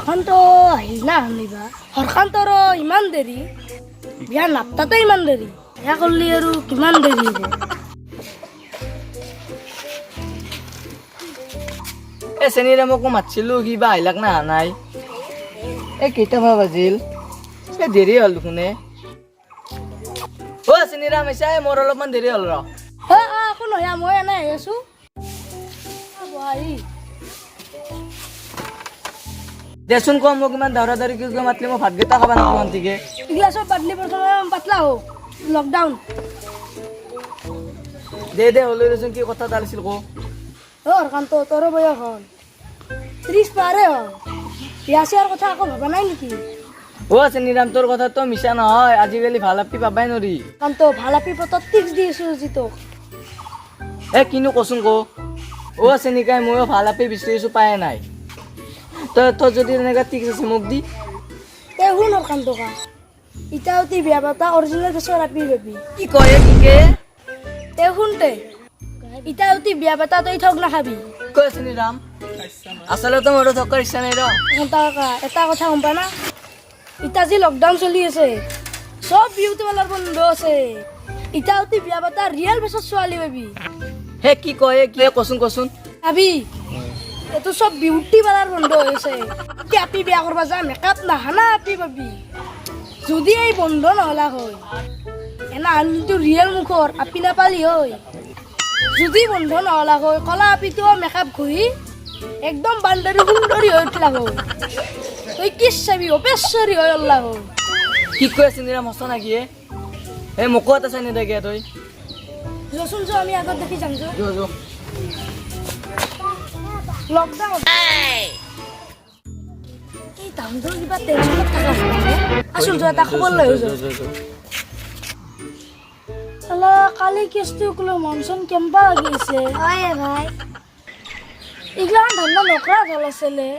বিয়াখনতো আহিল না শুনিবা হৰখান্তৰো ইমান দেৰি বিয়া নাপতাতে ইমান দেৰি বিয়া কৰিলে আৰু কিমান দেৰি হ'ব এই চেনীৰে মোকো মাতিছিলোঁ কিবা আহিলাক না নাই এই কেইটামান বাজিল এই দেৰি হ'ল দেখোনে অ' চেনীৰাম আহিছা মোৰ অলপমান দেৰি হ'ল ৰ একো নহয় মই এনেই আহি আছোঁ দেচোন কম মোক ইমান দৌৰা দৌৰি কিয় মাতিলি মই ভাতকেইটা খাব নাপাওঁ শান্তিকে গ্লাছত বাদলি প্ৰথমে পাতলা হ লকডাউন দে হ'লেও দেচোন কি কথা এটা আছিল কওঁ হৰকান্ত তোৰ বয়স হ'ল 30 পাৰে হ'ল বিয়া চিয়াৰ কথা আকৌ ভবা নাই নেকি অ' চেনীৰাম তোৰ কথাটো মিছা নহয় আজিকালি ভাল আপি পাবাই নৰি কান্ত ভাল আপি পতত টিক্স দি আছোঁ জিতক কিনো কচোন কওঁ অ' চেনিকাই ময়ো ভাল আপি বিচাৰিছোঁ পায়ে নাই তোৰ যদি এনেকুৱা টিক্স আছে মোক দি শুন হৰকান্ত কা ইটা অতি বিয়া পাতা অৰিজিনেল ফেচৰ আপি পাবি কি কয় কি শুনতে ইটা অতি বিয়া পাতা তই ঠগ নাখাবি কয় চেনীৰাম আচলতে মোৰো থকাৰ ইচ্ছা নাই ৰ এটা কথা গম পা না ইটা যি লকডাউন চলি আছে চব বিউটি পাৰ্লাৰ বন্ধ আছে ইটা অতি বিয়া পাতা ৰিয়েল ফেচৰ ছোৱালী পাবি কি কয় কি কচোন ভাবি এইটো চব বিউটি পাৰ্লাৰ বন্ধ হৈ আছে আপি বিয়া কৰিব যা মেকআপ নাহানা আপি পাবি যদি এই বন্ধ নহলা হয় এনা আনটো ৰিয়েল মুখৰ আপি নাপালি হয় যদি বন্ধ নহলা হয় কলা আপিটো মেকআপ ঘূৰি একদম বান্দাৰী সুন্দৰী হৈ উঠলা হয় তই কি চাবি অপেশ্বৰী হৈ ওলা হয় কি কয় চেনীৰাম সঁচা নাকি মোকো এটা চাই নেদেগে তই যচোন আমি আগত দেখি যাম যো লকডাউন এই তামজৰ কিবা টেনচনত থকা আচল এটা খবৰ লৈ আলা কালি কেছটো কলো মনচন কেম্পা লাগিছে হয় ভাই ইগলান ধান্দা নকৰা ভাল আছিলে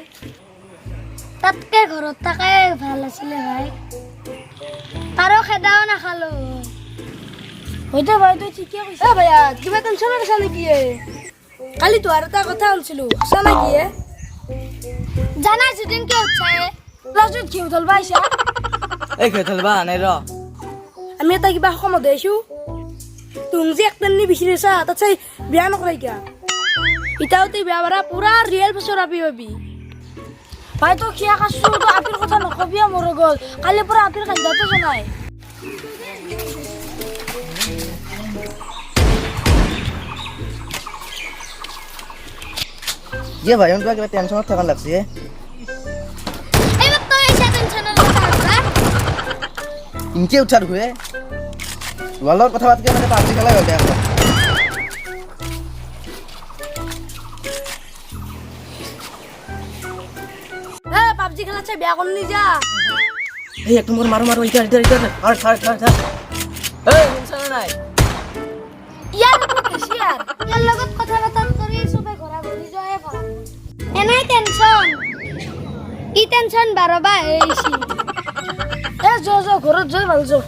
তাতকে ঘৰত থাকাই ভাল আছিলে ভাই আৰু খেদাও নাখালো হয়তো ভাই তই ঠিকে কৈছ ভাইয়া কিবা টেনচনত আছা নেকি কালি তো আৰু এটা কথা শুনছিলো সঁচা নেকি জানা যেদিন কি হচ্ছে লাষ্টত কি উঠল পাইছা খেলবা নাই ৰ আমি এটা কিবা সময় দেছো তুমি যে একটানি বিচাৰিছা তাত চাই বিয়া নকৰাই কিয়া ইটাওতে বিয়া বাৰা পুৰা ৰিয়েল ফেচৰ আপি পাবি ভাই তো খিয়া কাছো তো আপিৰ কথা নকবি মোৰ গল কালি পৰা আপিৰ কান্দাটো জনাই ভাই কিবা টেনচনত থকা লাগছে ইনকে উঠাৰ হুৱে ৱালৰ কথা পাতকে মানে পাবজি খেলা হৈ যায় পাবজি খেলা চাই বিয়া করনি যা একটু মোর মারো ইটার নাই ইয়ার লগত কথা বার্তা কৰি সবে ঘৰা ঘৰি যায় পাৰা এনাই টেনশন ই টেনশন বাৰবা এইছি যো ঘৰত যো ভাল যো